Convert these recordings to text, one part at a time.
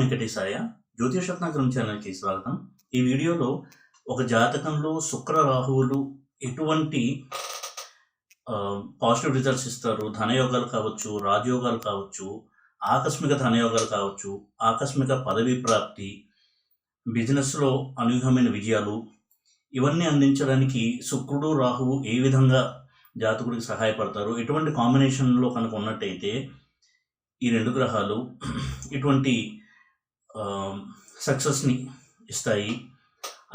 వెంకటేశాయ. జ్యోతిషరత్నాకరం ఛానల్‌కి స్వాగతం. ఈ వీడియోలో ఒక జాతకంలో శుక్ర, రాహువులు ఎటువంటి పాజిటివ్ రిజల్ట్స్ ఇస్తారు, ధనయోగాలు కావచ్చు, రాజయోగాలు కావచ్చు, ఆకస్మిక ధనయోగాలు కావచ్చు, ఆకస్మిక పదవీ ప్రాప్తి, బిజినెస్‌లో అనూహ్యమైన విజయాలు, ఇవన్నీ అందించడానికి శుక్రుడు, రాహువు ఏ విధంగా జాతకుడికి సహాయపడతారు, ఎటువంటి కాంబినేషన్‌లో కనుక ఉన్నట్టయితే ఈ 2 గ్రహాలు ఇటువంటి సక్సెస్‌ని ఇస్తాయి.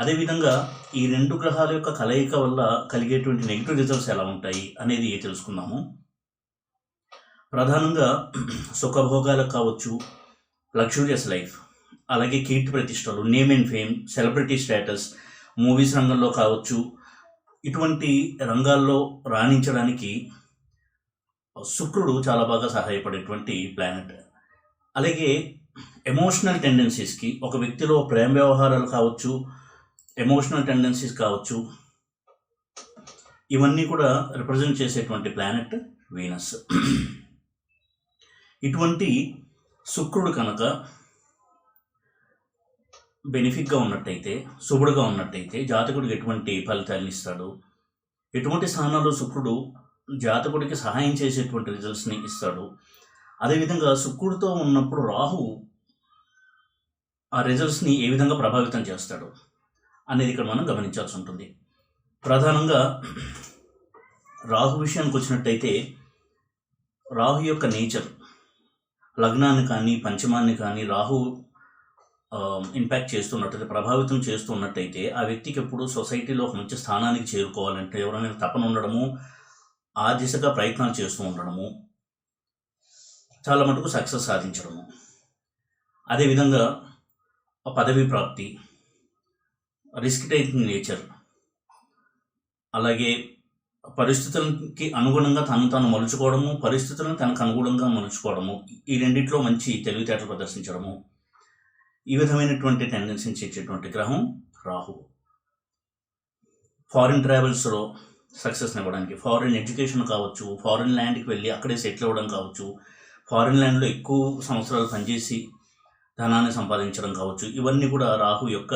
అదేవిధంగా ఈ 2 గ్రహాల యొక్క కలయిక వల్ల కలిగేటువంటి నెగిటివ్ రిజల్ట్స్ ఎలా ఉంటాయి అనేది తెలుసుకుందాము. ప్రధానంగా సుఖభోగాలకు కావచ్చు, లగ్జూరియస్ లైఫ్, అలాగే కీర్తి ప్రతిష్టలు, name and fame, celebrity status, movies రంగంలో కావచ్చు, ఇటువంటి రంగాల్లో రాణించడానికి శుక్రుడు చాలా బాగా సహాయపడేటువంటి ప్లానెట్. అలాగే ఎమోషనల్ టెండెన్సీస్కి, ఒక వ్యక్తిలో ప్రేమ వ్యవహారాలు కావచ్చు, ఎమోషనల్ టెండెన్సీస్ కావచ్చు, ఇవన్నీ కూడా రిప్రజెంట్ చేసేటువంటి ప్లానెట్ వీనస్. ఇటువంటి శుక్రుడు కనుక బెనిఫిక్గా ఉన్నట్టయితే, శుభుడుగా ఉన్నట్టయితే జాతకుడికి ఎటువంటి ఫలితాలను ఇస్తాడు, ఎటువంటి స్థానాల్లో శుక్రుడు జాతకుడికి సహాయం చేసేటువంటి రిజల్ట్స్ని ఇస్తాడు, అదేవిధంగా శుక్రుడితో ఉన్నప్పుడు రాహు ఆ రిజల్ట్స్ని ఏ విధంగా ప్రభావితం చేస్తాడు అనేది ఇక్కడ మనం గమనించాల్సి ఉంటుంది. ప్రధానంగా రాహు విషయానికి వచ్చినట్టయితే, రాహు యొక్క నేచర్ లగ్నాన్ని కానీ పంచమాన్ని కానీ రాహు ఇంపాక్ట్ చేస్తున్నట్టయితే, ప్రభావితం చేస్తున్నట్టయితే, ఆ వ్యక్తికి ఎప్పుడు సొసైటీలో ఒక మంచి స్థానానికి చేరుకోవాలంటే ఎవరైనా తపన ఉండడము, ఆ దిశగా ప్రయత్నాలు చేస్తూ ఉండడము, చాలా మటుకు సక్సెస్ సాధించడము, అదేవిధంగా పదవీ ప్రాప్తి, రిస్క్ టేకింగ్ నేచర్, అలాగే పరిస్థితులకి అనుగుణంగా తాను మలుచుకోవడము, పరిస్థితులను తనకు అనుగుణంగా మలుచుకోవడము, ఈ రెండిట్లో మంచి తెలివితేటలు ప్రదర్శించడము, ఈ విధమైనటువంటి టెండెన్సీని చేసేటువంటి గ్రహం రాహు. ఫారిన్ ట్రావెల్స్లో సక్సెస్ని ఇవ్వడానికి, ఫారిన్ ఎడ్యుకేషన్ కావచ్చు, ఫారిన్ ల్యాండ్కి వెళ్ళి అక్కడే సెటిల్ అవ్వడం కావచ్చు, ఫారిన్ ల్యాండ్లో ఎక్కువ సంవత్సరాలు పనిచేసి ధనాన్ని సంపాదించడం కావచ్చు, ఇవన్నీ కూడా రాహు యొక్క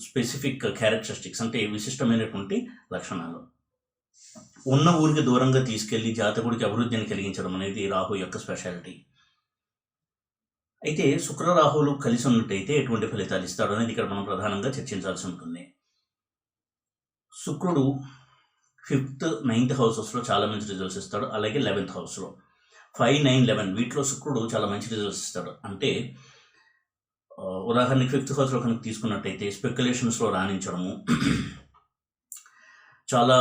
స్పెసిఫిక్ క్యారెక్టరిస్టిక్స్, అంటే విశిష్టమైనటువంటి లక్షణాలు. ఉన్న ఊరికి దూరంగా తీసుకెళ్ళి జాతకుడికి అభివృద్ధిని కలిగించడం అనేది రాహు యొక్క స్పెషాలిటీ. అయితే శుక్ర రాహువులు కలిసి ఉన్నట్టయితే ఎటువంటి ఫలితాలు ఇస్తాడు అనేది ఇక్కడ మనం ప్రధానంగా చర్చించాల్సి ఉంటుంది. శుక్రుడు 5th, 9th హౌసెస్లో చాలా మంచి రిజల్ట్స్ ఇస్తాడు. అలాగే 11th హౌస్లో 5, 9, 11 వీటిలో శుక్రుడు చాలా మంచి రిజల్ట్స్ ఇస్తాడు. అంటే ఉదాహరణకి 5th హౌస్లో కనుక తీసుకున్నట్టయితే స్పెక్యులేషన్స్లో రాణించడము, చాలా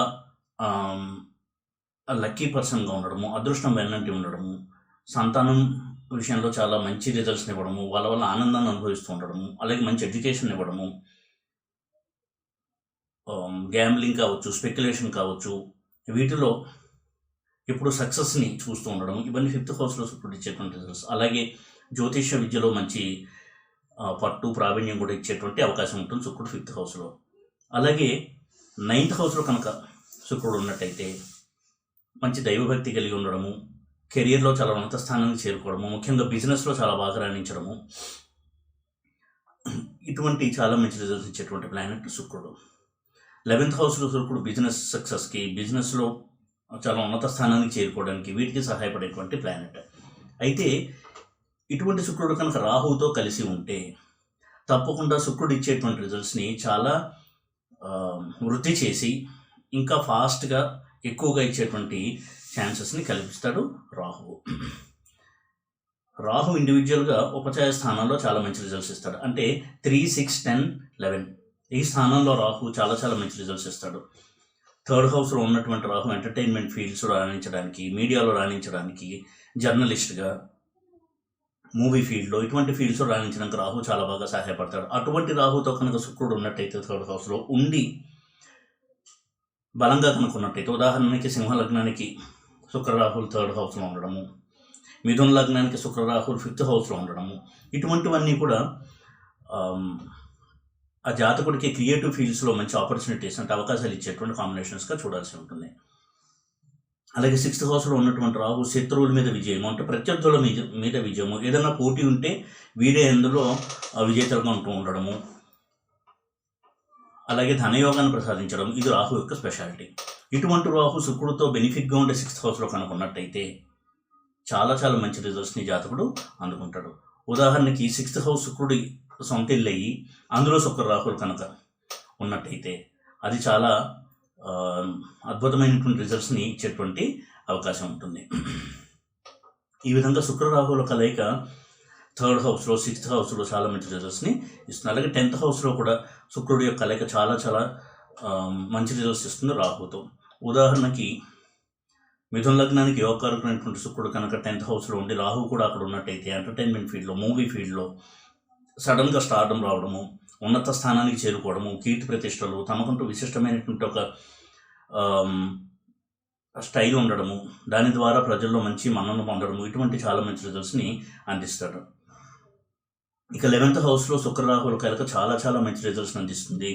లక్కీ పర్సన్గా ఉండడము, అదృష్టం వెన్నంటి ఉండడము, సంతానం విషయంలో చాలా మంచి రిజల్ట్స్ని ఇవ్వడము, వాళ్ళ వల్ల ఆనందాన్ని అనుభవిస్తూ ఉండడము, అలాగే మంచి ఎడ్యుకేషన్ ఇవ్వడము, గ్యాంబ్లింగ్ కావచ్చు, స్పెక్యులేషన్ కావచ్చు, వీటిలో ఇప్పుడు సక్సెస్ని చూస్తూ ఉండడం, ఇవన్నీ 5th హౌస్లో శుక్రుడు ఇచ్చేటువంటి రిజల్ట్స్. అలాగే జ్యోతిష విద్యలో మంచి పట్టు ప్రావీణ్యం కూడా ఇచ్చేటువంటి అవకాశం ఉంటుంది శుక్రుడు 5th హౌస్లో. అలాగే 9th హౌస్లో కనుక శుక్రుడు ఉన్నట్టయితే మంచి దైవభక్తి కలిగి ఉండడము, కెరియర్లో చాలా ఉన్నత స్థానానికి చేరుకోవడము, ముఖ్యంగా బిజినెస్లో చాలా బాగా రాణించడము, ఇటువంటి చాలా మంచి రిజల్ట్స్ ఇచ్చేటువంటి ప్లానెట్ శుక్రుడు. 11th హౌస్లో శుక్రుడు బిజినెస్ సక్సెస్కి, బిజినెస్లో చాలా ఉన్నత స్థానానికి చేరుకోవడానికి, వీటికి సహాయపడేటువంటి ప్లానెట్. అయితే ఇటువంటి శుక్రుడు కనుక రాహువుతో కలిసి ఉంటే తప్పకుండా శుక్రుడు ఇచ్చేటువంటి రిజల్ట్స్ని చాలా వృద్ధి చేసి ఇంకా ఫాస్ట్గా ఎక్కువగా ఇచ్చేటువంటి ఛాన్సెస్ని కల్పిస్తాడు రాహువు. రాహు ఇండివిజువల్గా ఉపచయ స్థానంలో చాలా మంచి రిజల్ట్స్ ఇస్తాడు. అంటే 3, 6, 10, 11 ఈ స్థానంలో రాహు చాలా చాలా మంచి రిజల్ట్స్ ఇస్తాడు. 3rd హౌస్లో ఉన్నటువంటి రాహు ఎంటర్టైన్మెంట్ ఫీల్డ్స్లో రాణించడానికి, మీడియాలో రాణించడానికి, జర్నలిస్ట్గా, మూవీ ఫీల్డ్లో, ఇటువంటి ఫీల్డ్స్లో రాణించడానికి రాహు చాలా బాగా సహాయపడతాడు. అటువంటి రాహుతో కనుక శుక్రుడు ఉన్నట్టయితే 3rd హౌస్లో ఉండి బలంగా కనుక్కున్నట్టయితే, ఉదాహరణకి సింహ లగ్నానికి శుక్రరాహులు 3rd హౌస్లో ఉండడము, మిథున లగ్నానికి శుక్రరాహులు 5th హౌస్లో ఉండడము, ఇటువంటివన్నీ కూడా ఆ జాతకుడికి క్రియేటివ్ ఫీల్డ్స్లో మంచి ఆపర్చునిటీస్ అంటే అవకాశాలు ఇచ్చేటువంటి కాంబినేషన్స్గా చూడాల్సి ఉంటుంది. అలాగే సిక్స్త్ హౌస్లో ఉన్నటువంటి రాహు శత్రువుల మీద విజయము, అంటే ప్రత్యర్థుల మీద విజయము, ఏదైనా పోటీ ఉంటే వీరే అందులో విజేతలుగా ఉంటూ ఉండడము, అలాగే ధనయోగాన్ని ప్రసాదించడం, ఇది రాహు యొక్క స్పెషాలిటీ. ఇటువంటి రాహు శుక్రుడితో బెనిఫిట్గా ఉండే సిక్స్త్ హౌస్లో కనుక ఉన్నట్టయితే చాలా చాలా మంచి రిజల్ట్స్ని జాతకుడు అందుకుంటాడు. ఉదాహరణకి సిక్స్త్ హౌస్ శుక్రుడి సొంత ఇల్లు అయ్యి అందులో శుక్ర రాహులు కనుక ఉన్నట్టయితే అది చాలా అద్భుతమైనటువంటి రిజల్ట్స్ని ఇచ్చేటువంటి అవకాశం ఉంటుంది. ఈ విధంగా శుక్ర రాహుల కలయిక థర్డ్ హౌస్లో, సిక్స్త్ హౌస్లో చాలా మంచి రిజల్ట్స్ని ఇస్తుంది. అలాగే 10th హౌస్లో కూడా శుక్రుడి యొక్క కలయిక చాలా చాలా మంచి రిజల్ట్స్ ఇస్తుంది రాహుతో. ఉదాహరణకి మిథున లగ్నానికి యోగకారకునైనటువంటి శుక్రుడు కనుక 10th హౌస్లో ఉండి రాహు కూడా అక్కడ ఉన్నట్టయితే ఎంటర్టైన్మెంట్ ఫీల్డ్లో, మూవీ ఫీల్డ్లో సడన్గా స్టార్డమ్ రావడము, ఉన్నత స్థానానికి చేరుకోవడము, కీర్తి ప్రతిష్టలు, తమకంటూ విశిష్టమైనటువంటి ఒక స్టైల్ ఉండడము, దాని ద్వారా ప్రజల్లో మంచి మన్నన పొందడము, ఇటువంటి చాలా మంచి రిజల్ట్స్ని అందిస్తాడు. ఇక 11th హౌస్లో శుక్ర రాహుల కలయిక చాలా చాలా మంచి రిజల్ట్స్ని అందిస్తుంది.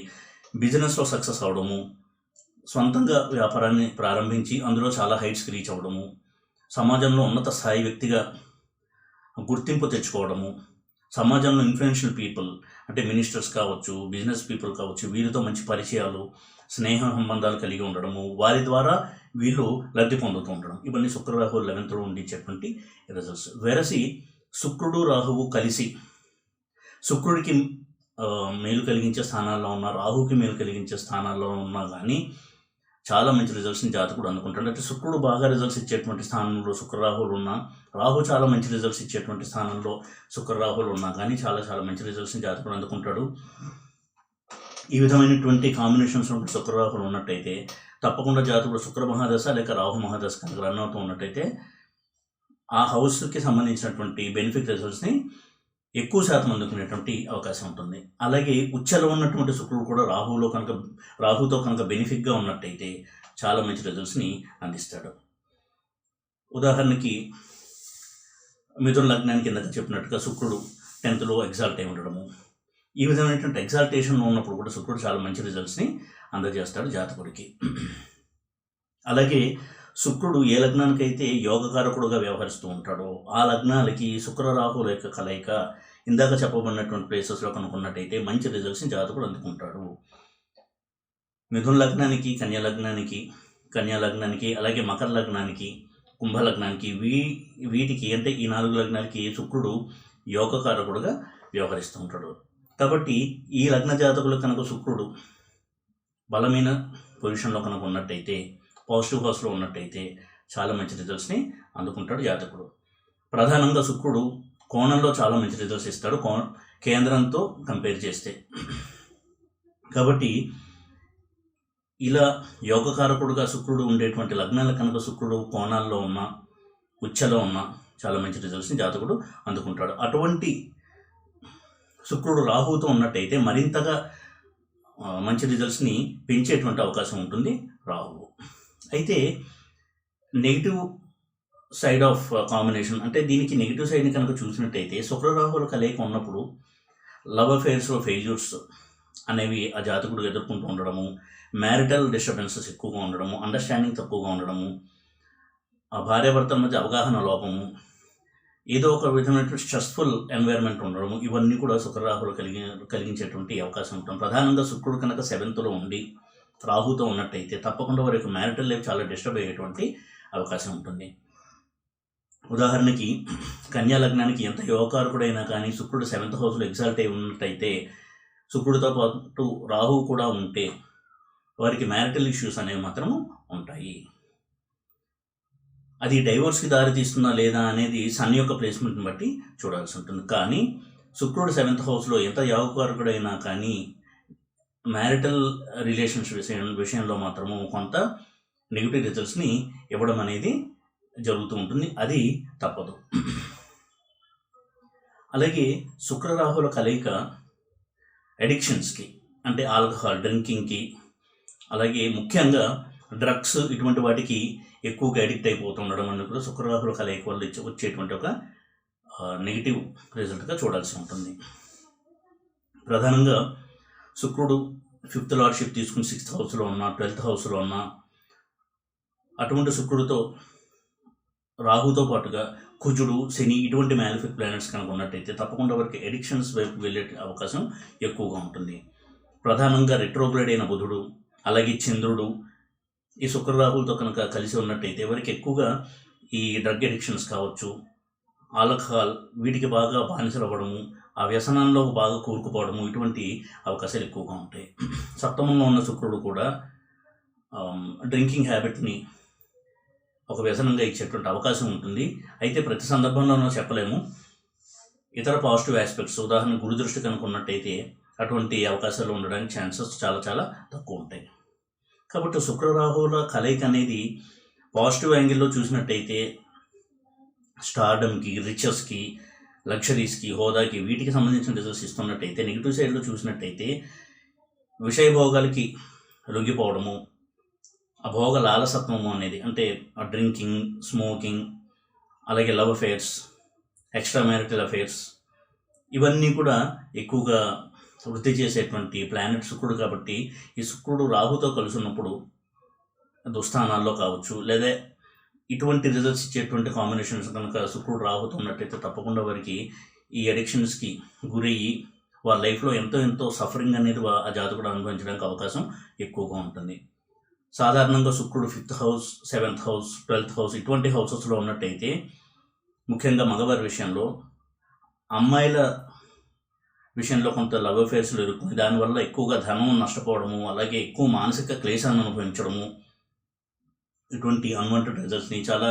బిజినెస్లో సక్సెస్ అవడము, సొంతంగా వ్యాపారాన్ని ప్రారంభించి అందులో చాలా హైట్స్కి రీచ్ అవ్వడము, సమాజంలో ఉన్నత స్థాయి వ్యక్తిగా గుర్తింపు తెచ్చుకోవడము, సమాజంలో ఇన్ఫ్లుయెన్షియల్ పీపుల్ అంటే మినిస్టర్స్ కావచ్చు, బిజినెస్ పీపుల్ కావచ్చు, వీరితో మంచి పరిచయాలు, స్నేహ సంబంధాలు కలిగి ఉండడము, వారి ద్వారా వీళ్ళు లబ్ధి పొందుతూ ఉండడం, ఇవన్నీ శుక్ర రాహువు 11th ఉండిచ్చేటువంటి రిజల్ట్స్. వెరసి శుక్రుడు రాహువు కలిసి శుక్రుడికి మేలు కలిగించే స్థానాల్లో ఉన్న, రాహుకి మేలు కలిగించే స్థానాల్లో ఉన్నా కానీ చాలా మంచి రిజల్ట్స్ని జాతకుడు అందుకుంటాడు. అంటే శుక్రుడు బాగా రిజల్ట్స్ ఇచ్చేటువంటి స్థానంలో శుక్ర రాహువులు ఉన్నా, రాహు చాలా మంచి రిజల్ట్స్ ఇచ్చేటువంటి స్థానంలో శుక్ర రాహువులు ఉన్నా కానీ చాలా చాలా మంచి రిజల్ట్స్ని జాతకుడు అందుకుంటాడు. ఈ విధమైనటువంటి కాంబినేషన్స్ ఉంటే శుక్ర రాహువులు ఉన్నట్టయితే తప్పకుండా జాతకుడు శుక్ర మహాదశ లేక రాహు మహాదశ కనుక రన్ అవుతూ ఉన్నట్టయితే ఆ హౌస్కి సంబంధించినటువంటి బెనిఫిట్ రిజల్ట్స్ని ఎక్కువ శాతం అందుకునేటువంటి అవకాశం ఉంటుంది. అలాగే ఉచ్చలో ఉన్నటువంటి శుక్రుడు కూడా రాహుతో కనుక బెనిఫిట్గా ఉన్నట్టయితే చాలా మంచి రిజల్ట్స్ని అందిస్తాడు. ఉదాహరణకి మిథున లగ్నానికి కిందకి చెప్పినట్టుగా శుక్రుడు 10th ఎగ్జాల్ట్ అయి ఉండడము, ఈ విధమైనటువంటి ఎగ్జాల్టేషన్లో ఉన్నప్పుడు కూడా శుక్రుడు చాలా మంచి రిజల్ట్స్ని అందజేస్తాడు జాతకుడికి. అలాగే శుక్రుడు ఏ లగ్నానికైతే యోగకారకుడుగా వ్యవహరిస్తూ ఉంటాడో ఆ లగ్నాలకి శుక్ర రాహుల యొక్క కలయిక ఇందాక చెప్పబడినటువంటి ప్లేసెస్లో కనుక్కున్నట్టయితే మంచి రిజల్ట్స్ని జాతకుడు అందుకుంటాడు. మిథున లగ్నానికి, కన్యా లగ్నానికి, అలాగే మకర లగ్నానికి, కుంభ లగ్నానికి, వీటికి అంటే ఈ 4 లగ్నాలకి శుక్రుడు యోగకారకుడుగా వ్యవహరిస్తూ ఉంటాడు. కాబట్టి ఈ లగ్న జాతకులు కనుక శుక్రుడు బలమైన పొజిషన్లో కనుక ఉన్నట్టయితే, పాజిటివ్ హౌస్లో ఉన్నట్టయితే చాలా మంచి రిజల్ట్స్ని అందుకుంటాడు జాతకుడు. ప్రధానంగా శుక్రుడు కోణంలో చాలా మంచి రిజల్ట్స్ ఇస్తాడు కేంద్రంతో కంపేర్ చేస్తే. కాబట్టి ఇలా యోగకారకుడుగా శుక్రుడు ఉండేటువంటి లగ్నాల కనుక శుక్రుడు కోణాల్లో ఉన్న, ఉచ్చలో ఉన్న చాలా మంచి రిజల్ట్స్ని జాతకుడు అందుకుంటాడు. అటువంటి శుక్రుడు రాహువుతో ఉన్నట్టయితే మరింతగా మంచి రిజల్ట్స్ని పెంచేటువంటి అవకాశం ఉంటుంది రాహువు. అయితే నెగిటివ్ సైడ్ ఆఫ్ కాంబినేషన్ అంటే దీనికి నెగిటివ్ సైడ్ని కనుక చూసినట్టయితే శుక్ర రాహువుల కలయిక ఉన్నప్పుడు లవ్ అఫైర్స్లో ఫెయిల్యూర్స్ అనేవి ఆ జాతకుడు ఎదుర్కొంటూ ఉండడము, మ్యారిటల్ డిస్టర్బెన్సెస్ ఎక్కువగా ఉండడము, అండర్స్టాండింగ్ తక్కువగా ఉండడము, ఆ భార్యాభర్తల మధ్య అవగాహన లోపము, ఏదో ఒక విధమైనటువంటి స్ట్రెస్ఫుల్ ఎన్వైర్న్మెంట్ ఉండడము, ఇవన్నీ కూడా శుక్ర రాహువులు కలిగించేటువంటి అవకాశం ఉంటుంది. ప్రధానంగా శుక్రుడు కనుక 7th ఉండి రాహుతో ఉన్నట్టయితే తప్పకుండా వారి యొక్క మ్యారిటల్ లైఫ్ చాలా డిస్టర్బ్ అయ్యేటువంటి అవకాశం ఉంటుంది. ఉదాహరణకి కన్యా లగ్నానికి ఎంత యోగకారకుడైనా కానీ శుక్రుడు 7th హౌస్లో ఎగ్జాల్ట్ అయి ఉన్నట్టయితే, శుక్రుడితో పాటు రాహువు కూడా ఉంటే వారికి మ్యారిటల్ ఇష్యూస్ అనేవి మాత్రము ఉంటాయి. అది డైవోర్స్కి దారి తీస్తుందా లేదా అనేది సన్ యొక్క ప్లేస్మెంట్ని బట్టి చూడాల్సి ఉంటుంది. కానీ శుక్రుడు 7th హౌస్లో ఎంత యోగకారకుడైనా కానీ మ్యారిటల్ రిలేషన్స్ విషయంలో మాత్రము కొంత నెగిటివ్ రిజల్ట్స్ని ఇవ్వడం అనేది జరుగుతూ ఉంటుంది. అది తప్పదు. అలాగే శుక్ర రాహుల కలయిక అడిక్షన్స్కి అంటే ఆల్కహాల్, డ్రింకింగ్కి, అలాగే ముఖ్యంగా డ్రగ్స్ ఇటువంటి వాటికి ఎక్కువగా అడిక్ట్ అయిపోతుండడం అనేది కూడా శుక్ర రాహుల కలయిక వల్ల వచ్చేటువంటి ఒక నెగిటివ్ రిజల్ట్గా చూడాల్సి ఉంటుంది. ప్రధానంగా శుక్రుడు 5th లార్డ్షిప్ తీసుకుని 6th హౌస్లో ఉన్న, 12th హౌస్లో ఉన్న, అటువంటి శుక్రుడితో రాహుతో పాటుగా కుజుడు, శని ఇటువంటి మ్యాలిఫిక్ ప్లానెట్స్ కనుక ఉన్నట్టయితే తప్పకుండా వారికి ఎడిక్షన్స్ వైపు వెళ్ళే అవకాశం ఎక్కువగా ఉంటుంది. ప్రధానంగా రెట్రోగ్రేడ్ అయిన బుధుడు, అలాగే చంద్రుడు ఈ శుక్ర రాహులతో కనుక కలిసి ఉన్నట్టయితే వారికి ఎక్కువగా ఈ డ్రగ్ ఎడిక్షన్స్ కావచ్చు, ఆల్కహాల్ వీటికి బాగా బానిసలు అవ్వడము, ఆ వ్యసనాల్లో బాగా కూరుకుపోవడము ఇటువంటి అవకాశాలు ఎక్కువగా ఉంటాయి. సప్తమంలో ఉన్న శుక్రుడు కూడా డ్రింకింగ్ హ్యాబిట్ని ఒక వ్యసనంగా ఇచ్చేటువంటి అవకాశం ఉంటుంది. అయితే ప్రతి సందర్భంలోనూ చెప్పలేము. ఇతర పాజిటివ్ ఆస్పెక్ట్స్ ఉదాహరణ గురుదృష్టి కనుక ఉన్నట్టయితే అటువంటి అవకాశాలు ఉండడానికి ఛాన్సెస్ చాలా చాలా తక్కువ ఉంటాయి. కాబట్టి శుక్రరాహువుల కలయిక అనేది పాజిటివ్ యాంగిల్లో చూసినట్టయితే స్టార్డమ్కి, రిచెస్కి, లగ్జరీస్కి, హోదాకి వీటికి సంబంధించిన రిజల్ట్స్ ఇస్తున్నట్టయితే నెగిటివ్ సైడ్లో చూసినట్టయితే విషయభోగాలకి లొంగిపోవడము, ఆ భోగ లాలసత్వము అనేది అంటే ఆ డ్రింకింగ్, స్మోకింగ్, అలాగే love affairs, extra marital affairs ఇవన్నీ కూడా ఎక్కువగా వృద్ధి చేసేటువంటి ప్లానెట్ శుక్రుడు. కాబట్టి ఈ శుక్రుడు రాహుతో కలిసి ఉన్నప్పుడు దుస్థానాల్లో కావచ్చు లేదా ఇటువంటి రిజల్ట్స్ ఇచ్చేటువంటి కాంబినేషన్స్ కనుక శుక్రుడు రాహుతో ఉన్నట్టయితే తప్పకుండా వారికి ఈ అడిక్షన్స్కి గురయ్యి వారి లైఫ్లో ఎంతో సఫరింగ్ అనేది ఆ జాతకుడు అనుభవించడానికి అవకాశం ఎక్కువగా ఉంటుంది. సాధారణంగా శుక్రుడు 5th house, 7th house, 12th house ఇటువంటి హౌసెస్లో ఉన్నట్టయితే ముఖ్యంగా మగవారి విషయంలో అమ్మాయిల విషయంలో కొంత లవ్ అఫేర్స్లో ఇరుక్కుని దానివల్ల ఎక్కువగా ధనం నష్టపోవడము, అలాగే ఎక్కువ మానసిక క్లేశాన్ని అనుభవించడము ఇటువంటి అన్వాంటెడ్ రిజల్ట్స్ని చాలా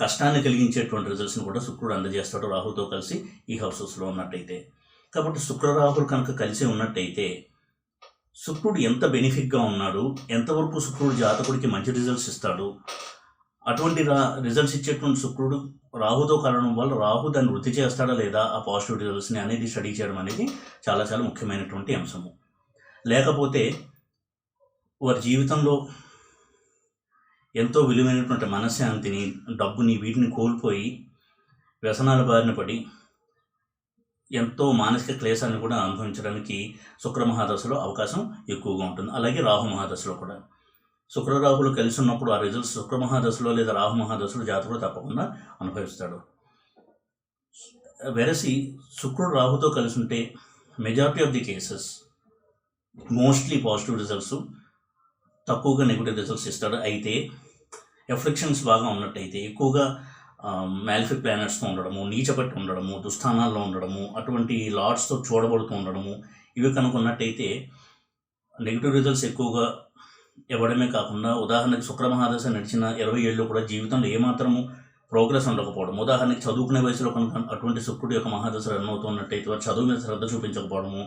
కష్టాన్ని కలిగించేటువంటి రిజల్ట్స్ని కూడా శుక్రుడు అందజేస్తాడు రాహుతో కలిసి ఈ హౌసెస్లో ఉన్నట్టయితే. కాబట్టి శుక్రరాహులు కనుక కలిసి ఉన్నట్టయితే శుక్రుడు ఎంత బెనిఫిట్గా ఉన్నాడు, ఎంతవరకు శుక్రుడు జాతకుడికి మంచి రిజల్ట్స్ ఇస్తాడు, అటువంటి రిజల్ట్స్ ఇచ్చేటువంటి శుక్రుడు రాహుతో కలవడం వల్ల రాహు దాన్ని వృద్ధి చేస్తాడా లేదా ఆ పాజిటివ్ రిజల్ట్స్ని అనేది స్టడీ చేయడం అనేది చాలా చాలా ముఖ్యమైనటువంటి అంశము. లేకపోతే వారి జీవితంలో ఎంతో విలువైనటువంటి మనశ్శాంతిని, డబ్బుని వీటిని కోల్పోయి వ్యసనాల బారిన పడి ఎంతో మానసిక క్లేశాన్ని కూడా అనుభవించడానికి శుక్ర మహాదశలో అవకాశం ఎక్కువగా ఉంటుంది. అలాగే రాహు మహాదశలో కూడా శుక్రరాహులు కలిసి ఉన్నప్పుడు ఆ రిజల్ట్స్ శుక్ర మహాదశలో లేదా రాహు మహాదశలో జాతకుడు తప్పకుండా అనుభవిస్తాడు. వెరసి శుక్రుడు రాహుతో కలిసి ఉంటే majority of the cases mostly positive results, తక్కువగా నెగిటివ్ రిజల్ట్స్ ఇస్తాడు. అయితే ఎఫ్లిక్షన్స్ బాగా ఉన్నట్టయితే ఎక్కువగా మ్యాలిఫిక్ ప్లానెట్స్తో ఉండడము, నీచపట్టి ఉండడము, దుస్థానాల్లో ఉండడము, అటువంటి లార్డ్స్తో చూడబడుతూ ఉండడము ఇవి కనుక ఉన్నట్టయితే నెగిటివ్ రిజల్ట్స్ ఎక్కువగా ఇవ్వడమే కాకుండా ఉదాహరణకి శుక్ర మహాదశ నడిచిన 20 ఏళ్ళు కూడా జీవితంలో ఏమాత్రము ప్రోగ్రెస్ ఉండకపోవడం, ఉదాహరణకి చదువుకునే వయసులో కనుక అటువంటి శుక్రుడు యొక్క మహాదశ రన్ అవుతున్నట్టయితే వారు చదువు మీద శ్రద్ధ చూపించకపోవడము,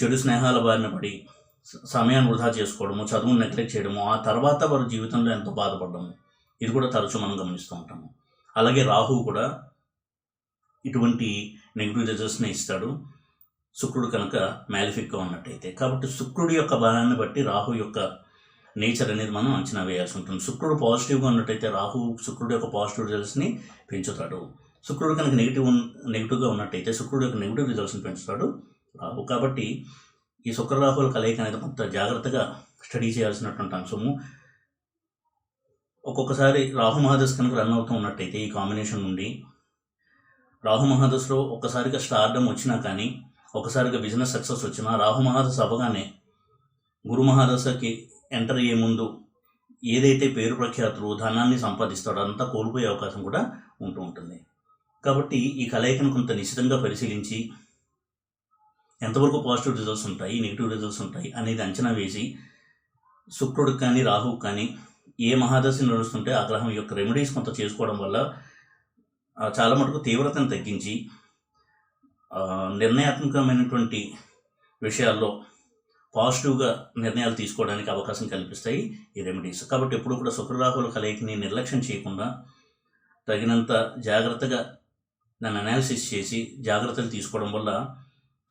చెడు స్నేహాల బారిన పడి సమయాన్ని వృధా చేసుకోవడము, చదువును నెగ్లెక్ట్ చేయడము, ఆ తర్వాత వారి జీవితంలో ఎంతో బాధపడము ఇది కూడా తరచూ మనం గమనిస్తూ ఉంటాము. అలాగే రాహువు కూడా ఇటువంటి నెగిటివ్ రిజల్ట్స్ని ఇస్తాడు శుక్రుడు కనుక మ్యాలిఫిక్గా ఉన్నట్టయితే. కాబట్టి శుక్రుడి యొక్క బలాన్ని బట్టి రాహు యొక్క నేచర్ అనేది మనం అంచనా వేయాల్సి ఉంటుంది. శుక్రుడు పాజిటివ్గా ఉన్నట్టయితే రాహు శుక్రుడు యొక్క పాజిటివ్ రిజల్ట్స్ని పెంచుతాడు. శుక్రుడు కనుక నెగిటివ్గా ఉన్నట్టయితే శుక్రుడు యొక్క నెగిటివ్ రిజల్ట్స్ని పెంచుతాడు రాహు. కాబట్టి ఈ శుక్రరాహుల కలయిక అనేది కొంత జాగ్రత్తగా స్టడీ చేయాల్సినటువంటి అంశము. ఒక్కొక్కసారి రాహు మహాదశ కనుక రన్ అవుతూ ఉన్నట్టయితే ఈ కాంబినేషన్ నుండి రాహు మహాదశలో ఒక్కసారిగా స్టార్డమ్ వచ్చినా కానీ, ఒకసారిగా బిజినెస్ సక్సెస్ వచ్చినా రాహు మహాదశ అవ్వగానే గురు మహాదశకి ఎంటర్ అయ్యే ముందు ఏదైతే పేరు ప్రఖ్యాతులు ధనాన్ని సంపాదిస్తాడో అంతా కోల్పోయే అవకాశం కూడా ఉంటూ ఉంటుంది. కాబట్టి ఈ కలయికను కొంత నిశ్చితంగా పరిశీలించి ఎంతవరకు పాజిటివ్ రిజల్ట్స్ ఉంటాయి, నెగిటివ్ రిజల్ట్స్ ఉంటాయి అనేది అంచనా వేసి శుక్రుడికి కానీ రాహువుకి కానీ ఏ మహాదశ నడుస్తుంటే ఆ గ్రహం యొక్క రెమెడీస్ కొంత చేసుకోవడం వల్ల చాలా మటుకు తీవ్రతను తగ్గించి నిర్ణయాత్మకమైనటువంటి విషయాల్లో పాజిటివ్గా నిర్ణయాలు తీసుకోవడానికి అవకాశం కల్పిస్తాయి ఈ రెమెడీస్. కాబట్టి ఎప్పుడు కూడా శుక్రరాహుల కలయికని నిర్లక్ష్యం చేయకుండా తగినంత జాగ్రత్తగా దాన్ని అనాలిసిస్ చేసి జాగ్రత్తలు తీసుకోవడం వల్ల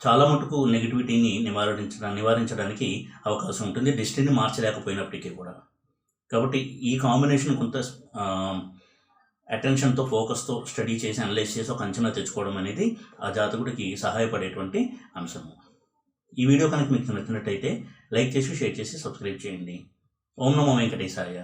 చాలా మటుకు నెగిటివిటీని నివారించడానికి అవకాశం ఉంటుంది, డెస్టినీ మార్చలేకపోయినప్పటికీ కూడా. కాబట్టి ఈ కాంబినేషన్ కొంత అటెన్షన్తో, ఫోకస్తో స్టడీ చేసి అనలైజ్ చేసి ఒక అంచనా తెచ్చుకోవడం అనేది ఆ జాతకుడికి సహాయపడేటువంటి అంశము. ఈ వీడియో కనుక మీకు నచ్చినట్టయితే లైక్ చేసి, షేర్ చేసి, సబ్స్క్రైబ్ చేయండి. ఓం నమో వెంకటేశాయ.